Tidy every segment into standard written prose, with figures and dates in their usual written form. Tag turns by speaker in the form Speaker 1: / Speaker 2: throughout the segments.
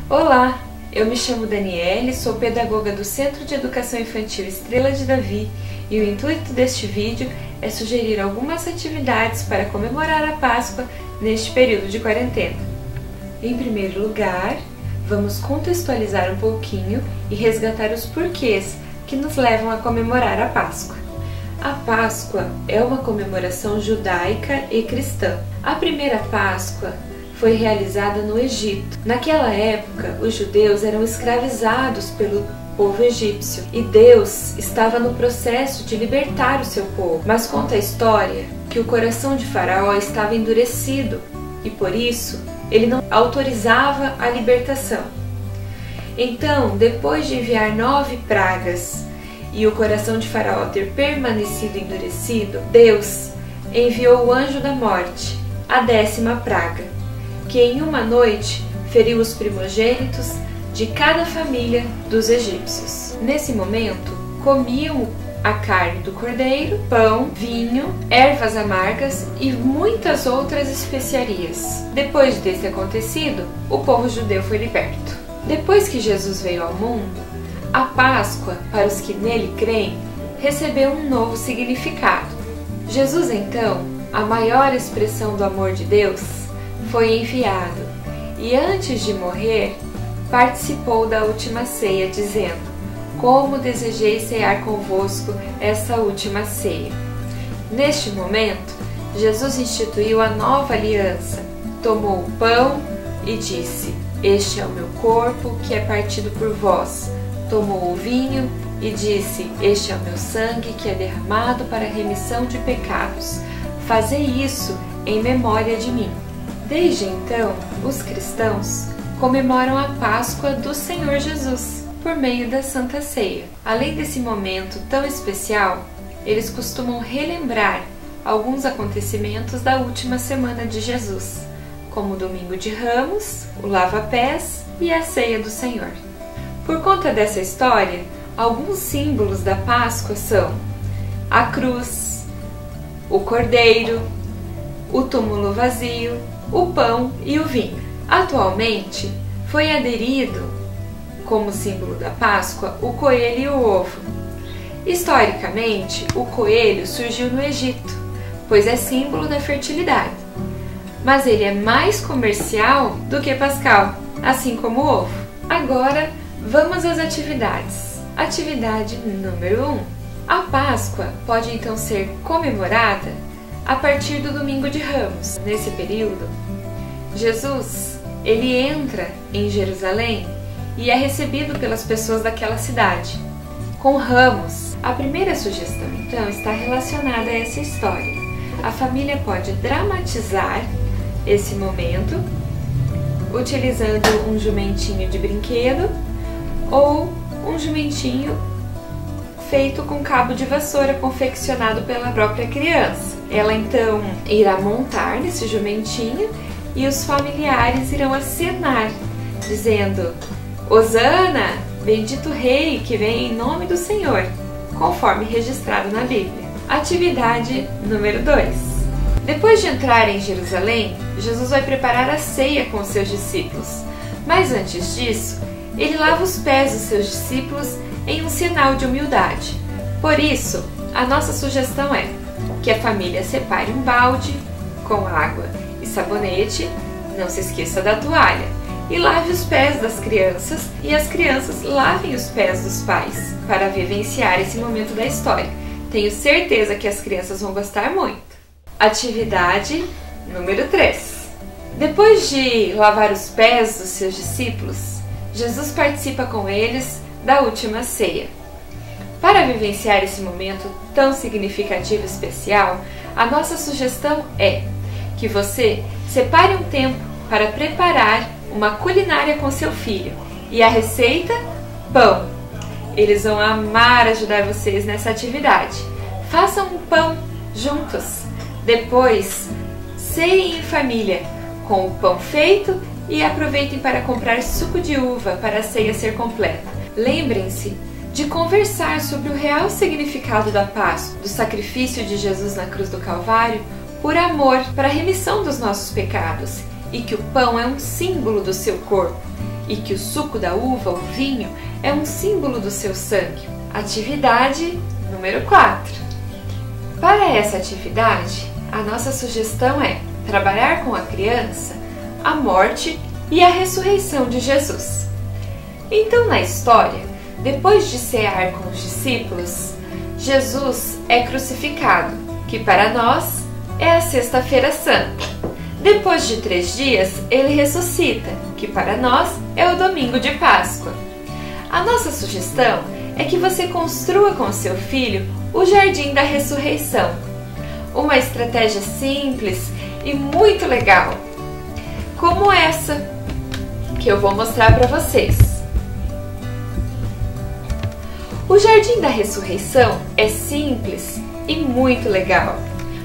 Speaker 1: Olá, eu me chamo Daniele, sou pedagoga do Centro de Educação Infantil Estrela de Davi e o intuito deste vídeo é sugerir algumas atividades para comemorar a Páscoa neste período de quarentena. Em primeiro lugar, vamos contextualizar um pouquinho e resgatar os porquês que nos levam a comemorar a Páscoa. A Páscoa é uma comemoração judaica e cristã. A primeira Páscoa foi realizada no Egito. Naquela época, os judeus eram escravizados pelo povo egípcio e Deus estava no processo de libertar o seu povo. Mas conta a história que o coração de Faraó estava endurecido e por isso ele não autorizava a libertação. Então, depois de enviar 9 pragas e o coração de Faraó ter permanecido endurecido, Deus enviou o anjo da morte, a 10ª praga, que em uma noite feriu os primogênitos de cada família dos egípcios. Nesse momento, comiam a carne do cordeiro, pão, vinho, ervas amargas e muitas outras especiarias. Depois desse acontecido, o povo judeu foi liberto. Depois que Jesus veio ao mundo, a Páscoa, para os que nele creem, recebeu um novo significado. Jesus, então, a maior expressão do amor de Deus, foi enviado e antes de morrer participou da última ceia, dizendo: como desejei cear convosco essa última ceia. Neste momento, Jesus instituiu a nova aliança, tomou o pão e disse: este é o meu corpo que é partido por vós. Tomou o vinho e disse: este é o meu sangue que é derramado para a remissão de pecados. Fazei isso em memória de mim. Desde então, os cristãos comemoram a Páscoa do Senhor Jesus por meio da Santa Ceia. Além desse momento tão especial, eles costumam relembrar alguns acontecimentos da última semana de Jesus, como o Domingo de Ramos, o Lava-Pés e a Ceia do Senhor. Por conta dessa história, alguns símbolos da Páscoa são a cruz, o cordeiro, o túmulo vazio, o pão e o vinho. Atualmente, foi aderido como símbolo da Páscoa o coelho e o ovo. Historicamente, o coelho surgiu no Egito, pois é símbolo da fertilidade. Mas ele é mais comercial do que pascal, assim como o ovo. Agora, vamos às atividades. Atividade número 1. A Páscoa pode então ser comemorada a partir do Domingo de Ramos. Nesse período, Jesus, ele entra em Jerusalém e é recebido pelas pessoas daquela cidade com ramos. A primeira sugestão, então, está relacionada a essa história. A família pode dramatizar esse momento utilizando um jumentinho de brinquedo ou um jumentinho feito com cabo de vassoura confeccionado pela própria criança. Ela então irá montar nesse jumentinho e os familiares irão acenar, dizendo: Hosana, bendito rei que vem em nome do Senhor, conforme registrado na Bíblia. Atividade número 2. Depois de entrar em Jerusalém, Jesus vai preparar a ceia com os seus discípulos. Mas antes disso, ele lava os pés dos seus discípulos em um sinal de humildade. Por isso, a nossa sugestão é que a família separe um balde com água e sabonete, não se esqueça da toalha, e lave os pés das crianças e as crianças lavem os pés dos pais para vivenciar esse momento da história. Tenho certeza que as crianças vão gostar muito. Atividade número 3. Depois de lavar os pés dos seus discípulos, Jesus participa com eles da última ceia. Para vivenciar esse momento tão significativo e especial, a nossa sugestão é que você separe um tempo para preparar uma culinária com seu filho. E a receita? Pão. Eles vão amar ajudar vocês nessa atividade. Façam um pão juntos. Depois, ceiem em família com o pão feito e aproveitem para comprar suco de uva para a ceia ser completa. Lembrem-se de conversar sobre o real significado da Páscoa, do sacrifício de Jesus na cruz do Calvário, por amor, para a remissão dos nossos pecados, e que o pão é um símbolo do seu corpo, e que o suco da uva, o vinho, é um símbolo do seu sangue. Atividade número 4. Para essa atividade, a nossa sugestão é trabalhar com a criança a morte e a ressurreição de Jesus. Então, na história, depois de cear com os discípulos, Jesus é crucificado, que para nós é a Sexta-feira Santa. Depois de 3 dias, ele ressuscita, que para nós é o Domingo de Páscoa. A nossa sugestão é que você construa com seu filho o Jardim da Ressurreição. Uma estratégia simples e muito legal, como essa que eu vou mostrar para vocês. O Jardim da Ressurreição é simples e muito legal.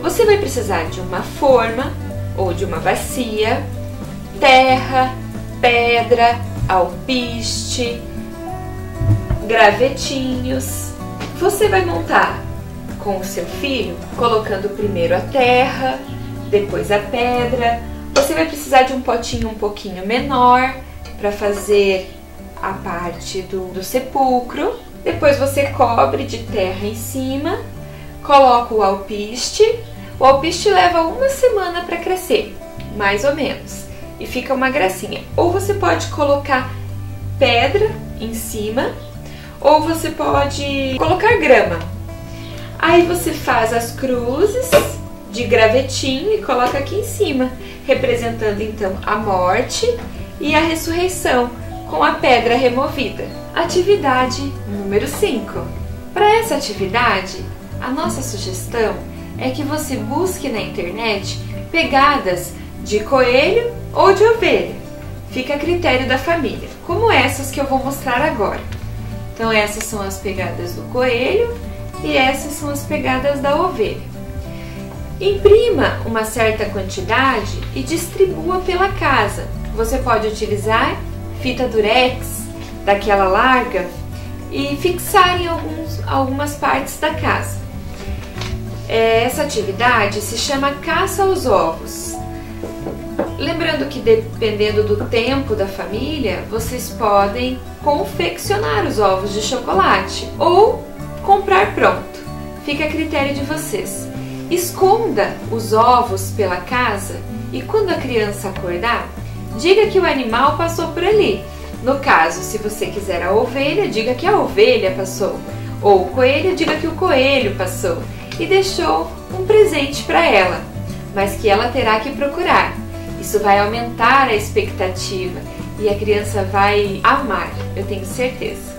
Speaker 1: Você vai precisar de uma forma ou de uma bacia, terra, pedra, alpiste, gravetinhos. Você vai montar com o seu filho, colocando primeiro a terra, depois a pedra. Você vai precisar de um potinho um pouquinho menor para fazer a parte do sepulcro. Depois você cobre de terra em cima, coloca o alpiste. O alpiste leva 1 semana para crescer, mais ou menos, e fica uma gracinha. Ou você pode colocar pedra em cima, ou você pode colocar grama. Aí você faz as cruzes de gravetinho e coloca aqui em cima, representando então a morte e a ressurreição com a pedra removida. Atividade número 5. Para essa atividade, a nossa sugestão é que você busque na internet pegadas de coelho ou de ovelha. Fica a critério da família, como essas que eu vou mostrar agora. Então essas são as pegadas do coelho e essas são as pegadas da ovelha. Imprima uma certa quantidade e distribua pela casa. Você pode utilizar fita durex, daquela larga, e fixar em algumas partes da casa. Essa atividade se chama caça aos ovos. Lembrando que dependendo do tempo da família, vocês podem confeccionar os ovos de chocolate ou comprar pronto. Fica a critério de vocês. Esconda os ovos pela casa e quando a criança acordar, diga que o animal passou por ali. No caso, se você quiser a ovelha, diga que a ovelha passou. Ou o coelho, diga que o coelho passou. E deixou um presente para ela, mas que ela terá que procurar. Isso vai aumentar a expectativa e a criança vai amar, eu tenho certeza.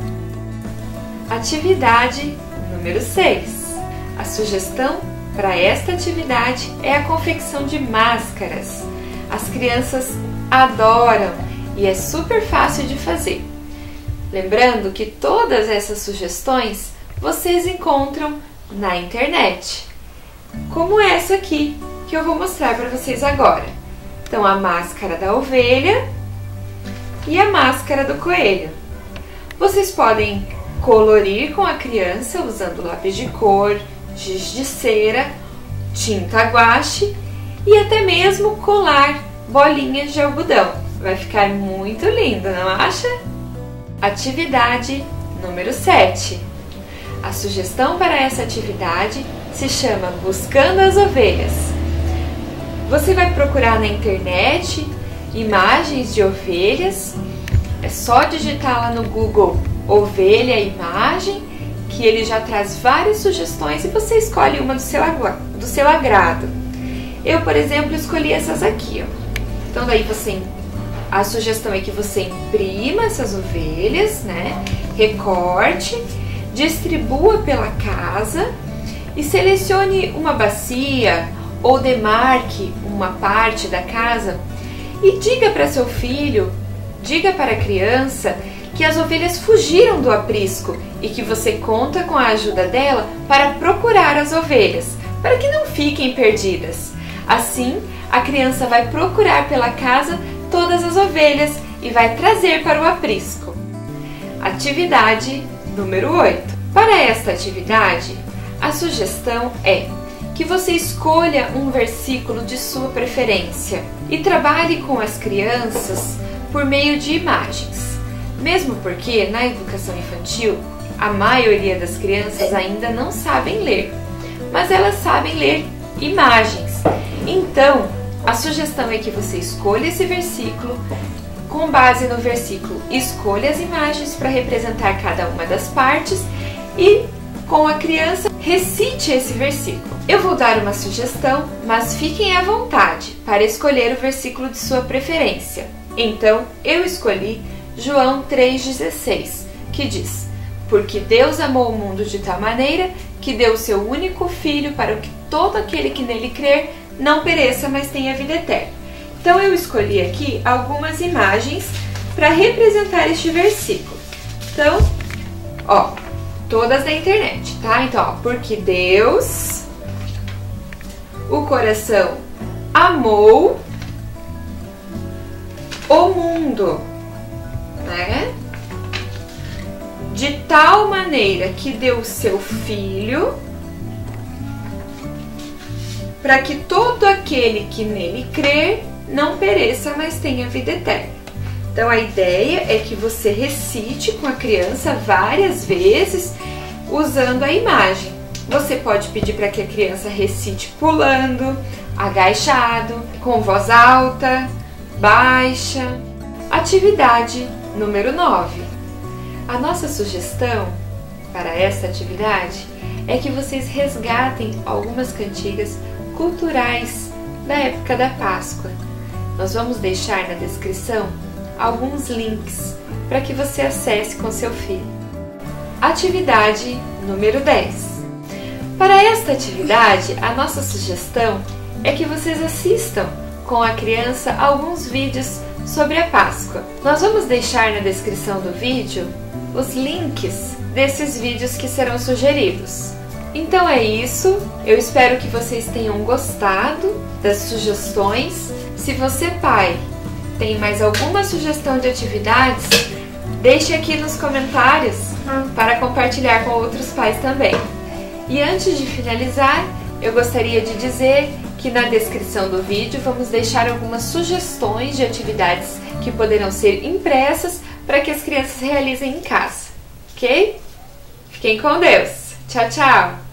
Speaker 1: Atividade número 6. A sugestão para esta atividade é a confecção de máscaras. As crianças adoram e é super fácil de fazer. Lembrando que todas essas sugestões vocês encontram na internet, como essa aqui que eu vou mostrar para vocês agora. Então, a máscara da ovelha e a máscara do coelho. Vocês podem colorir com a criança usando lápis de cor, giz de cera, tinta guache e até mesmo colar bolinhas de algodão. Vai ficar muito lindo, não acha? Atividade número 7. A sugestão para essa atividade se chama Buscando as Ovelhas. Você vai procurar na internet imagens de ovelhas. É só digitar lá no Google ovelha imagem, que ele já traz várias sugestões e você escolhe uma do seu agrado. Eu, por exemplo, escolhi essas aqui, ó. Então daí a sugestão é que você imprima essas ovelhas, né? Recorte, distribua pela casa e selecione uma bacia ou demarque uma parte da casa e diga para seu filho, diga para a criança que as ovelhas fugiram do aprisco e que você conta com a ajuda dela para procurar as ovelhas, para que não fiquem perdidas. Assim, a criança vai procurar pela casa todas as ovelhas e vai trazer para o aprisco. Atividade número 8. Para esta atividade, a sugestão é que você escolha um versículo de sua preferência e trabalhe com as crianças por meio de imagens. Mesmo porque na educação infantil, a maioria das crianças ainda não sabem ler, mas elas sabem ler imagens. Então, a sugestão é que você escolha esse versículo, com base no versículo, escolha as imagens para representar cada uma das partes e, com a criança, recite esse versículo. Eu vou dar uma sugestão, mas fiquem à vontade para escolher o versículo de sua preferência. Então, eu escolhi João 3,16, que diz: porque Deus amou o mundo de tal maneira que deu o seu único Filho para que todo aquele que nele crer não pereça, mas tenha vida eterna. Então eu escolhi aqui algumas imagens para representar este versículo. Então, ó, todas da internet, tá? Então, ó, porque Deus, o coração, amou o mundo, né? De tal maneira que deu o seu Filho para que todo aquele que nele crer não pereça, mas tenha vida eterna. Então a ideia é que você recite com a criança várias vezes usando a imagem. Você pode pedir para que a criança recite pulando, agachado, com voz alta, baixa. Atividade número 9. A nossa sugestão para esta atividade é que vocês resgatem algumas cantigas culturais da época da Páscoa. Nós vamos deixar na descrição alguns links para que você acesse com seu filho. Atividade número 10. Para esta atividade, a nossa sugestão é que vocês assistam com a criança alguns vídeos sobre a Páscoa. Nós vamos deixar na descrição do vídeo os links desses vídeos que serão sugeridos. Então é isso, eu espero que vocês tenham gostado das sugestões. Se você, pai, tem mais alguma sugestão de atividades, deixe aqui nos comentários para compartilhar com outros pais também. E antes de finalizar, eu gostaria de dizer que na descrição do vídeo vamos deixar algumas sugestões de atividades que poderão ser impressas para que as crianças realizem em casa, ok? Fiquem com Deus! Tchau, tchau!